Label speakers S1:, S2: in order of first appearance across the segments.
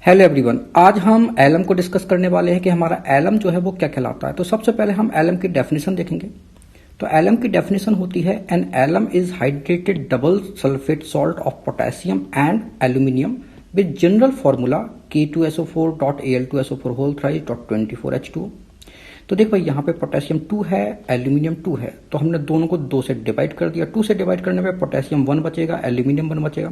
S1: Hello everyone, आज हम alum को डिस्कस करने वाले हैं कि हमारा एलम जो है वो क्या कहलाता है। तो सबसे पहले हम एलम की डेफिनेशन देखेंगे। तो एलम की डेफिनेशन होती है an alum is hydrated double sulphate salt of potassium and aluminium with general formula K2SO4.Al2SO4 whole thrice dot 24H2O। तो देखो भाई, यहाँ पे पोटेशियम 2 है, एल्यूमिनियम 2 है, तो हमने दोनों को 2 से डिवाइड कर दिया। 2 से डिवाइड करने पे पोटेशियम 1 बचेगा, एल्यूमिनियम 1 बचेगा।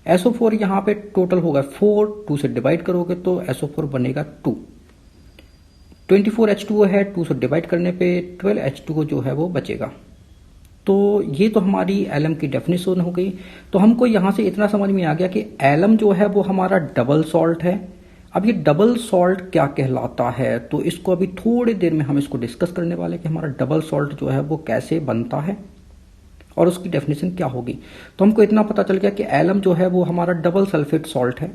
S1: SO4 यहाँ पे टोटल होगा 4, 2 से डिवाइड करोगे तो SO4 बनेगा 2। 24H2O है, 2 से डिवाइड करने पे 12H2O जो है वो बचेगा। तो ये तो हमारी एलम की डेफिनेशन हो गई। तो हमको यहाँ से इतना समझ में आ गया कि एलम जो है वो हमारा डबल सॉल्ट है। अब ये डबल सॉल्ट क्या कहलाता है, तो इसको अभी थोड़ी देर में हम इसको डिस्कस करने वाले कि हमारा डबल सॉल्ट जो है वो कैसे बनता है और उसकी डेफिनेशन क्या होगी। तो हमको इतना पता चल गया कि एलम जो है वो हमारा डबल सल्फेट सॉल्ट है।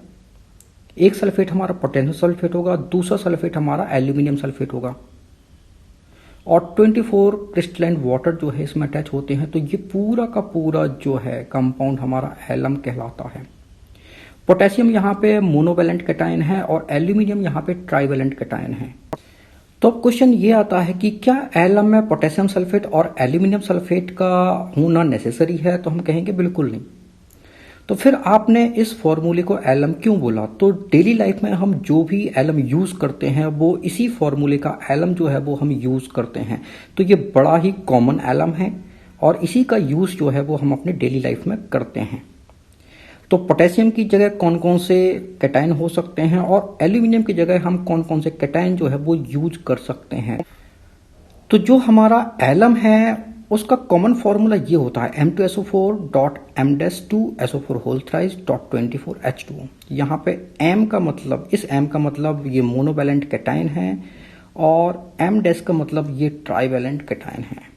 S1: एक सल्फेट हमारा पोटेशियम सल्फेट होगा, दूसरा सल्फेट हमारा एल्यूमिनियम सल्फेट होगा, और 24 क्रिस्टलाइन वाटर जो है इसमें अटैच होते हैं। तो ये पूरा का पूरा जो है कंपाउंड हमारा एलम कहलाता है। पोटेशियम यहाँ पे मोनोवैलेंट कैटायन है और एल्यूमिनियम यहाँ पे ट्राइवैलेंट कैटायन है। तो अब क्वेश्चन ये आता है कि क्या एलम में पोटेशियम सल्फेट और एल्यूमिनियम सल्फेट का होना नेसेसरी है, तो हम कहेंगे बिल्कुल नहीं। तो फिर आपने इस फॉर्मूले को एलम क्यों बोला? तो डेली लाइफ में हम जो भी एलम यूज करते हैं वो इसी फॉर्मूले का एलम जो है वो हम यूज करते हैं। तो ये बड़ा ही कॉमन एलम है और इसी का यूज जो है वो हम अपने डेली लाइफ में करते हैं। तो पोटेशियम की जगह कौन कौन से कैटायन हो सकते हैं और एल्यूमिनियम की जगह हम कौन कौन से कैटायन जो है वो यूज कर सकते हैं। तो जो हमारा एलम है उसका कॉमन फॉर्मूला ये होता है M2SO4.M-2SO4 whole thrice dot 24H2O। यहाँ पे M का मतलब, इस M का मतलब ये मोनोवैलेंट कैटायन है और M- का मतलब ये ट्राइवैलेंट कैटायन है।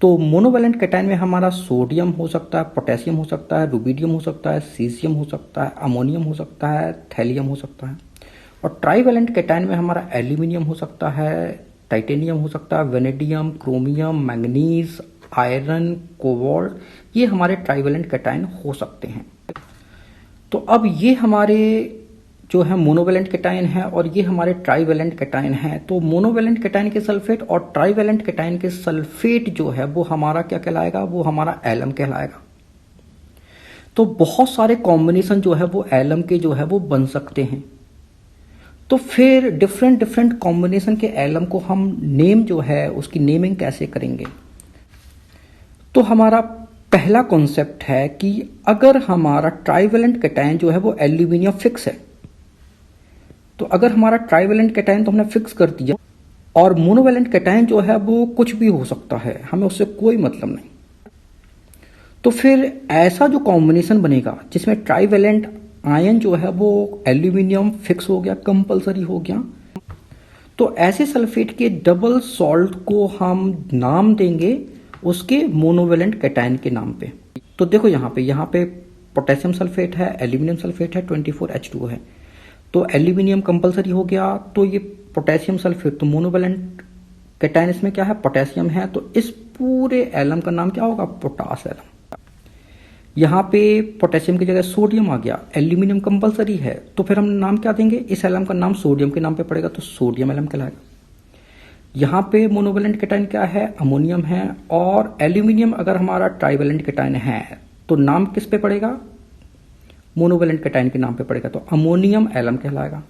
S1: तो मोनोवैलेंट कैटायन में हमारा सोडियम हो सकता है, पोटेशियम हो सकता है, रुबिडियम हो सकता है, सीजियम हो सकता है, अमोनियम हो सकता है, थैलियम हो सकता है। और ट्राइवैलेंट कैटायन में हमारा एल्यूमिनियम हो सकता है, टाइटेनियम हो सकता है, vanadium, chromium, manganese, iron, cobalt, ये हमारे ट्राइवैलेंट कैटायन हो सकते हैं। तो अब ये हमारे जो है मोनोवैलेंट कैटायन है और ये हमारे ट्राइवैलेंट कैटायन है। तो मोनोवैलेंट कैटायन के सल्फेट और ट्राइवैलेंट कैटायन के सल्फेट जो है वो हमारा क्या कहलाएगा? वो हमारा एलम कहलाएगा। तो बहुत सारे कॉम्बिनेशन जो है वो एलम के जो है वो बन सकते हैं। तो फिर डिफरेंट डिफरेंट कॉम्बिनेशन के एलम को हम नेम जो है उसकी नेमिंग कैसे करेंगे? तो हमारा पहला कॉन्सेप्ट है कि अगर हमारा ट्राइवैलेंट कैटायन जो है वो एल्यूमिनियम फिक्स है, तो अगर हमारा ट्राइवैलेंट कैटायन तो हमने फिक्स कर दिया और मोनोवैलेंट कैटायन जो है वो कुछ भी हो सकता है, हमें उससे कोई मतलब नहीं। तो फिर ऐसा जो कॉम्बिनेशन बनेगा जिसमें ट्राइवैलेंट आयन जो है वो एल्यूमिनियम फिक्स हो गया, कंपलसरी हो गया, तो ऐसे सल्फेट के डबल सॉल्ट को हम नाम देंगे उसके मोनोवैलेंट कैटायन के नाम पे। तो देखो यहाँ पे पोटेशियम सल्फेट है, एल्यूमिनियम सल्फेट है, 24H2O है। तो एल्यूमिनियम कंपलसरी हो गया, तो ये पोटेशियम सल्फेट, तो मोनोवैलेंट कैटायन इसमें क्या है? पोटेशियम है। तो इस पूरे एलम का नाम क्या होगा? Potash alum. यहाँ पे पोटेशियम की जगह सोडियम आ गया, एल्यूमिनियम कंपलसरी है, तो फिर हम नाम क्या देंगे? इस एलम का नाम सोडियम के नाम पे पड़ेगा, तो सोडियम एलम कहलाएगा। यहाँ पे मोनोवैलेंट कैटायन क्या है? अमोनियम है। और एल्यूमिनियम अगर हमारा ट्राइवैलेंट कैटायन है तो नाम किस पे पड़ेगा? मोनोवैलेंट कैटायन के नाम पे पड़ेगा, तो अमोनियम एलम कहलाएगा।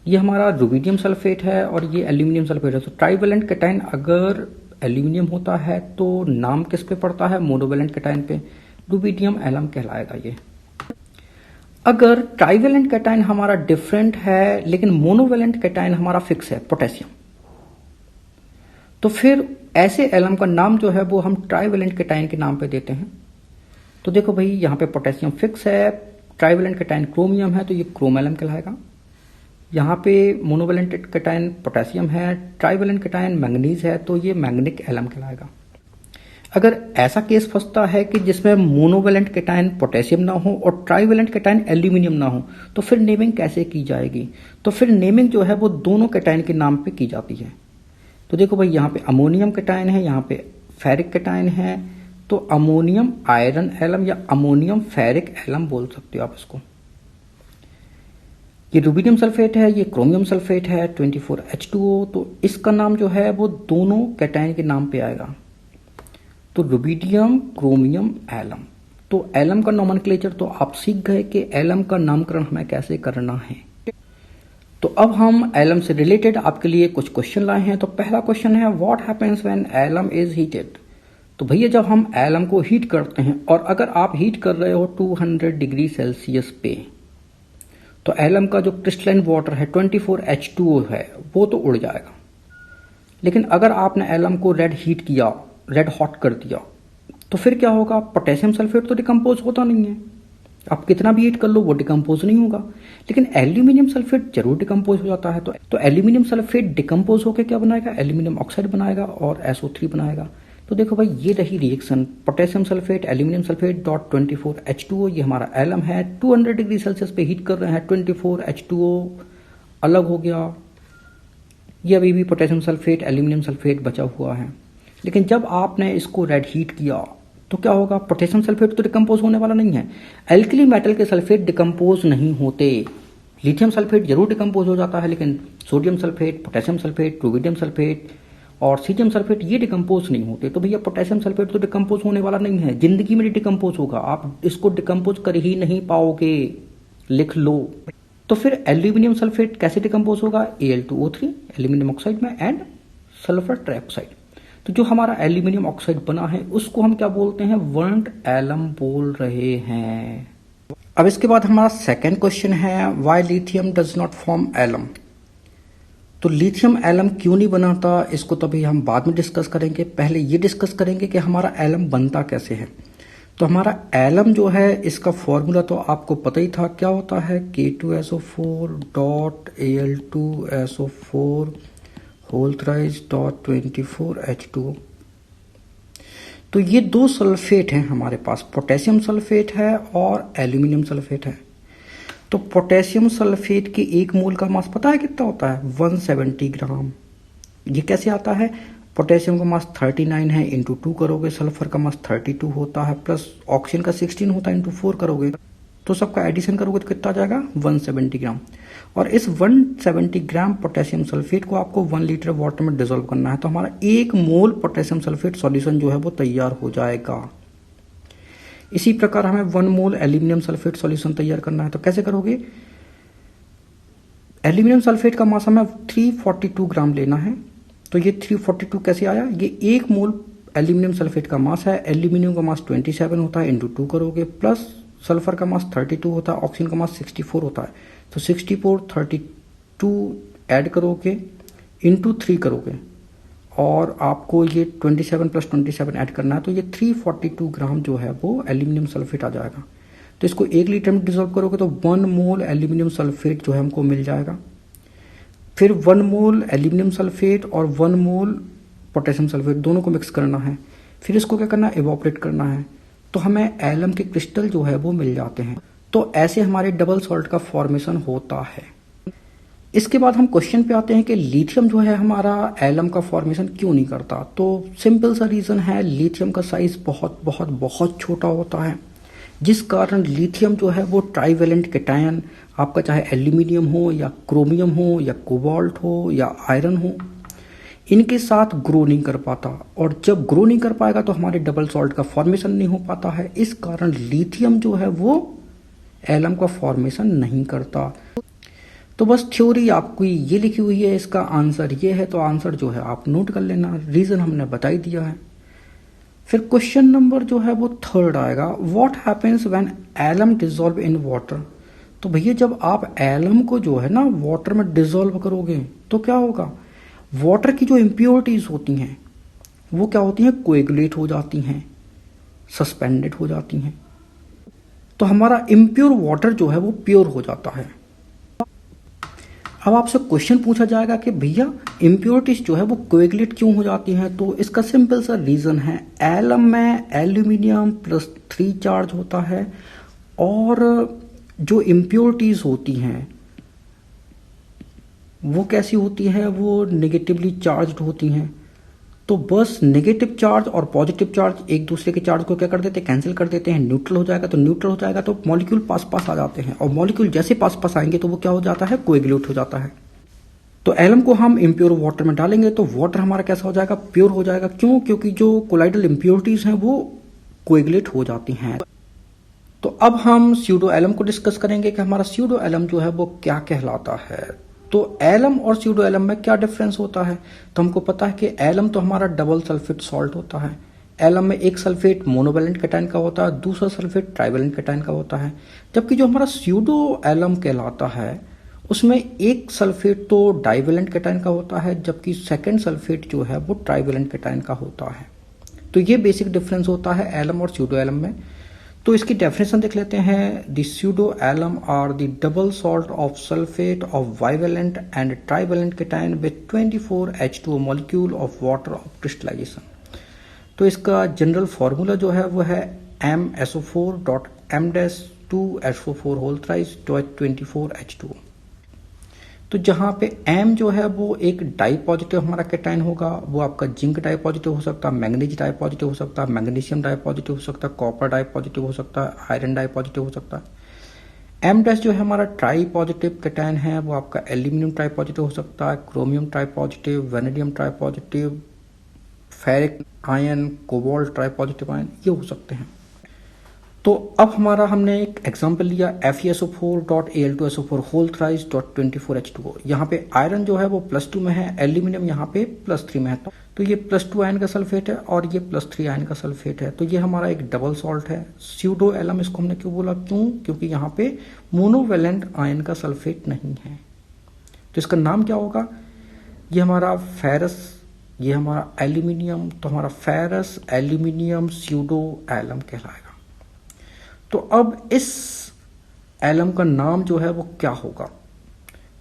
S1: ये हमारा रुबिडियम सल्फेट है और ये एल्यूमिनियम सल्फेट है। तो ट्राइवैलेंट कैटायन अगर एल्यूमिनियम होता है तो नाम किस पे पड़ता है? मोनोवैलेंट कैटायन पे, रुबिडियम एलम कहलाएगा ये। अगर ट्राइवैलेंट कैटायन हमारा डिफरेंट है लेकिन मोनोवैलेंट कैटायन हमारा फिक्स है, पोटेशियम, तो फिर ऐसे एलम का नाम जो है वो हम ट्राइवैलेंट कैटायन के नाम पे देते हैं। तो देखो भाई, यहाँ पे पोटेशियम फिक्स है, ट्राइवैलेंट कैटायन क्रोमियम है, तो ये क्रोम एलम कहलाएगा। यहाँ पे मोनोवैलेंट कैटायन पोटेशियम है, ट्राइवैलेंट कैटायन मैंगनीज है, तो ये मैग्निक एलम कहलाएगा। अगर ऐसा केस फंसता है कि जिसमें मोनोवैलेंट कैटायन पोटेशियम ना हो और ट्राइवैलेंट कैटायन एल्यूमिनियम ना हो, तो फिर नेमिंग कैसे की जाएगी? तो फिर नेमिंग जो है वो दोनों कैटायन के नाम पे की जाती है। तो देखो भाई, यहाँ पे अमोनियम कैटायन है, यहाँ पे फेरिक कैटायन है, तो अमोनियम आयरन एलम या अमोनियम फेरिक एलम बोल सकते हो आप इसको। ये रुबिडियम सल्फेट है, ये क्रोमियम सल्फेट है 24H2O। तो इसका नाम जो है वो दोनों कैटायन के नाम पे आएगा, तो रुबिडियम, क्रोमियम, एलम। तो एलम का नोमेनक्लेचर तो आप सीख गए कि एलम का नामकरण हमें कैसे करना है। तो अब हम एलम से रिलेटेड आपके लिए कुछ क्वेश्चन लाए हैं। तो पहला क्वेश्चन है, what happens when alum is heated. तो भैया जब हम एलम को हीट करते हैं, और अगर आप हीट कर रहे हो 200 डिग्री सेल्सियस पे, तो एलम का जो क्रिस्टलाइन वाटर है 24H2O है वो तो उड़ जाएगा। लेकिन अगर आपने एलम को रेड हीट किया, रेड हॉट कर दिया, तो फिर क्या होगा, पोटेशियम सल्फेट तो डिकम्पोज होता नहीं है। आप कितना भी हीट कर लो वो डिकम्पोज नहीं होगा। लेकिन एल्यूमिनियम सल्फेट जरूर डिकम्पोज हो जाता है। तो एल्यूमिनियम सल्फेट डिकम्पोज होकर क्या बनाएगा, एल्यूमिनियम ऑक्साइड बनाएगा और SO3 बनाएगा। तो देखो भाई, ये रही reaction, potassium sulphate, aluminium sulphate dot 24H2O। ये हमारा एलम है, 200 डिग्री सेल्सियस पे हीट कर रहे हैं, 24H2O अलग हो गया। ये अभी भी पोटेशियम सल्फेट, एल्यूमिनियम सल्फेट बचा हुआ है। लेकिन जब आपने इसको रेड हीट किया तो क्या होगा, पोटेशियम सल्फेट तो डिकम्पोज होने वाला नहीं है। एल्कली मेटल के सल्फेट डिकम्पोज नहीं होते। लिथियम सल्फेट जरूर डिकम्पोज हो जाता है, लेकिन sodium sulphate, potassium sulphate, rubidium sulphate और सीजियम सल्फेट ये डिकम्पोज नहीं होते। तो भैया पोटेशियम सल्फेट तो डिकम्पोज होने वाला नहीं है, जिंदगी में डिकम्पोज होगा, आप इसको डिकम्पोज कर ही नहीं पाओगे, लिख लो। तो फिर एल्यूमिनियम सल्फेट कैसे डिकम्पोज होगा, Al2O3 एल्यूमिनियम ऑक्साइड में एंड सल्फर ट्राइऑक्साइड। तो जो हमारा एल्यूमिनियम ऑक्साइड बना है उसको हम क्या बोलते हैं, वर्न्ड एलम बोल रहे हैं। अब इसके बाद हमारा सेकंड क्वेश्चन है, why lithium does not form alum. तो लिथियम एलम क्यों नहीं बनाता, इसको तो अभी हम बाद में डिस्कस करेंगे। पहले ये डिस्कस करेंगे कि हमारा एलम बनता कैसे है। तो हमारा एलम जो है इसका फॉर्मूला तो आपको पता ही था, क्या होता है, K2SO4 dot Al2SO4 whole thrice dot 24H2O। तो ये दो सल्फेट हैं हमारे पास, पोटेशियम सल्फेट है और एल्यूमिनियम सल्फेट है। तो पोटेशियम सल्फेट के एक मोल का मास पता है कितना होता है, 170 ग्राम। ये कैसे आता है, पोटेशियम का मास 39 है, इंटू 2 करोगे, सल्फर का मास 32 होता है, प्लस ऑक्सीजन का 16 होता है, इंटू 4 करोगे, तो सबका एडिशन करोगे तो कितना आ जाएगा, 170 ग्राम। और इस 170 ग्राम पोटेशियम सल्फेट को आपको 1 लीटर वाटर में डिसॉल्व करना है। तो हमारा 1 मोल पोटेशियम सल्फेट सॉल्यूशन जो है वो तैयार हो जाएगा। इसी प्रकार हमें 1 मोल एल्यूमिनियम सल्फेट सॉल्यूशन तैयार करना है। तो कैसे करोगे, एल्यूमिनियम सल्फेट का मास हमें 342 ग्राम लेना है। तो ये 342 कैसे आया, ये 1 मोल एल्यूमिनियम सल्फेट का मास है, एल्यूमिनियम का मास 27 होता है, इंटू 2 करोगे, प्लस सल्फर का मास 32 होता है, ऑक्सीजन का मास 64 होता है। तो 64 32 ऐड करोगे, इंटू 3 करोगे, और आपको ये 27 प्लस 27 ऐड करना है। तो ये 342 ग्राम जो है वो एल्यूमिनियम सल्फेट आ जाएगा। तो इसको 1 लीटर में डिसॉल्व करोगे तो 1 मोल एल्यूमिनियम सल्फेट जो है हमको मिल जाएगा। फिर 1 मोल एल्यूमिनियम सल्फेट और 1 मोल पोटेशियम सल्फेट दोनों को मिक्स करना है। फिर इसको क्या करना है, इवोपरेट करना है। तो हमें एलम के क्रिस्टल जो है वो मिल जाते हैं। तो ऐसे हमारे डबल सॉल्ट का फॉर्मेशन होता है। इसके बाद हम क्वेश्चन पे आते हैं कि लिथियम जो है हमारा एलम का फॉर्मेशन क्यों नहीं करता। तो सिंपल सा रीजन है, लिथियम का साइज बहुत बहुत बहुत छोटा होता है, जिस कारण लिथियम जो है वो ट्राइवेलेंट कैटायन, आपका चाहे एल्यूमिनियम हो या क्रोमियम हो या कोबाल्ट हो या आयरन हो, इनके साथ ग्रो नहीं कर पाता। और जब ग्रो नहीं कर पाएगा तो हमारे डबल सॉल्ट का फॉर्मेशन नहीं हो पाता है। इस कारण लिथियम जो है वो एलम का फॉर्मेशन नहीं करता। तो बस थ्योरी आपकी ये लिखी हुई है, इसका आंसर ये है। तो आंसर जो है आप नोट कर लेना, रीजन हमने बता ही दिया है। फिर क्वेश्चन नंबर जो है वो थर्ड आएगा, what happens when alum dissolve in water. तो भैया जब आप एलम को जो है ना वाटर में डिसॉल्व करोगे तो क्या होगा, वाटर की जो इम्प्योरिटीज होती हैं वो क्या होती हैं, कोएगुलेट हो जाती हैं, सस्पेंडेड हो जाती हैं। तो हमारा इम्प्योर वाटर जो है वो प्योर हो जाता है। अब आपसे क्वेश्चन पूछा जाएगा कि भैया इम्प्योरिटीज जो है वो कोएगुलेट क्यों हो जाती हैं। तो इसका सिंपल सा रीजन है, एलम में एल्यूमिनियम +3 चार्ज होता है, और जो इम्प्योरिटीज होती हैं वो कैसी होती हैं, वो नेगेटिवली चार्ज्ड होती हैं। तो बस नेगेटिव चार्ज और पॉजिटिव चार्ज एक दूसरे के चार्ज को क्या कर देते हैं, कैंसिल कर देते हैं, न्यूट्रल हो जाएगा। तो न्यूट्रल हो जाएगा तो मॉलिक्यूल पास पास आ जाते हैं, और मॉलिक्यूल जैसे पास पास आएंगे तो वो क्या हो जाता है, कोएगुलेट हो जाता है। तो एलम को हम इम्प्योर वाटर में डालेंगे तो वाटर हमारा कैसा हो जाएगा, प्योर हो जाएगा। क्यों? क्योंकि जो कोलाइडल इम्प्योरिटीज हैं वो कोएगुलेट हो जाती हैं। तो अब हम स्यूडो एलम को डिस्कस करेंगे कि हमारा स्यूडो एलम जो है वो क्या कहलाता है। तो एलम और स्यूडो एलम में क्या डिफरेंस होता है? तो हमको पता है कि एलम तो हमारा डबल सल्फेट सॉल्ट होता है। एलम में एक सल्फेट मोनोवैलेंट कैटायन का होता है, दूसरा सल्फेट ट्राइवैलेंट कैटायन का होता है। जबकि जो हमारा स्यूडो एलम कहलाता है उसमें एक सल्फेट तो डाइवैलेंट कैटायन का होता है, जबकि सेकेंड सल्फेट जो है वो ट्राइवैलेंट कैटायन का होता है। तो ये बेसिक डिफरेंस होता है एलम और स्यूडो एलम में। तो इसकी डेफिनेशन देख लेते हैं। The pseudo alum are the double salt of sulphate of bivalent and trivalent cation with 24 H2O molecule of water of crystallization. तो इसका जनरल फॉर्मूला जो है वो है MSO4.M-2SO4 तो जहां पे M जो है वो एक डाई पॉजिटिव हमारा कैटायन होगा, वो आपका जिंक डाई पॉजिटिव हो सकता है, मैंगनीज डाई पॉजिटिव हो सकता है, मैग्नीशियम डाई पॉजिटिव हो सकता है, कॉपर डाई पॉजिटिव हो सकता है, आयरन डाई पॉजिटिव हो सकता है। M डैश जो है हमारा ट्राई पॉजिटिव कैटायन है, वो आपका एल्यूमिनियम ट्राई पॉजिटिव हो सकता है, chromium try positive, vanadium try positive, ferric ion, cobalt try positive ion, ये हो सकते हैं। तो अब हमारा हमने एक एग्जांपल लिया FeSO4.Al2SO4 यहाँ पे आयरन जो है वो +2 में है, एल्यूमिनियम यहाँ पे +3 में है। तो ये +2 आयन का सल्फेट है और ये +3 आयन का सल्फेट है। तो ये हमारा एक डबल सॉल्ट है। स्यूडो एलम इसको हमने क्यों बोला? क्यों? क्योंकि यहाँ पे मोनोवैलेंट आयन का सल्फेट नहीं है। तो इसका नाम क्या होगा? ये हमारा फेरस, ये हमारा एल्यूमिनियम, तो हमारा फेरस एल्यूमिनियम स्यूडो एलम कहलाएगा। तो अब इस एलम का नाम जो है वो क्या होगा?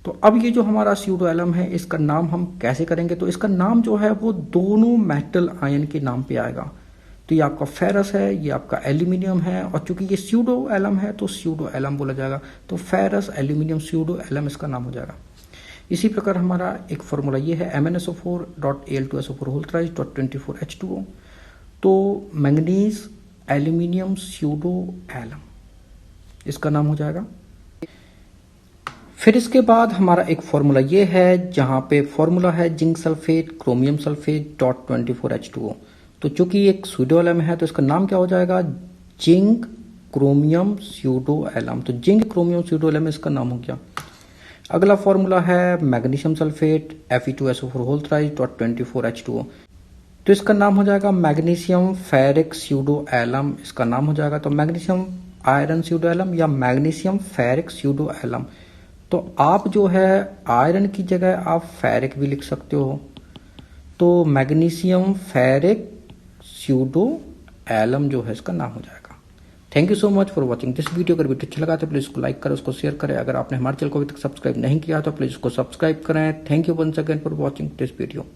S1: तो अब ये जो हमारा स्यूडो एलम है इसका नाम हम कैसे करेंगे? तो इसका नाम जो है वो दोनों मेटल आयन के नाम पे आएगा। तो ये आपका फेरस है, ये आपका एल्यूमिनियम है, और चूंकि ये स्यूडो एलम है तो स्यूडो एलम बोला जाएगा। तो फेरस एल्यूमिनियम स्यूडो एलम इसका नाम हो जाएगा। इसी प्रकार हमारा एक फॉर्मूला ये है MnSO4.Al2SO4 तो मैंगनीज एल्यूमिनियम स्यूडो एलम इसका नाम हो जाएगा। फिर इसके बाद हमारा एक फॉर्मूला ये है जहां पे फॉर्मूला है zinc sulphate chromium sulphate .24H2O। तो चूंकि एक स्यूडो एलम है तो इसका नाम क्या हो जाएगा? Zinc chromium pseudo alum. तो जिंक क्रोमियम स्यूडो एलम इसका नाम हो गया। अगला फॉर्मूला है मैग्नीशियम सल्फेट Fe2SO4 .24H2O। तो इसका नाम हो जाएगा मैग्नीशियम फेरिक स्यूडो एलम इसका नाम हो जाएगा। तो मैग्नीशियम आयरन स्यूडो एलम या मैग्नीशियम फेरिक स्यूडो एलम। तो आप जो है आयरन की जगह आप फेरिक भी लिख सकते हो। तो मैग्नीशियम फेरिक स्यूडो एलम जो है इसका नाम हो जाएगा। Thank you so much for watching this video. अगर वीडियो अच्छा लगा तो प्लीज इसको लाइक करें, उसको शेयर करें। अगर आपने हमारे चैनल को अभी तक सब्सक्राइब नहीं किया तो प्लीज इसको सब्सक्राइब करें। Thank you once again for watching this video.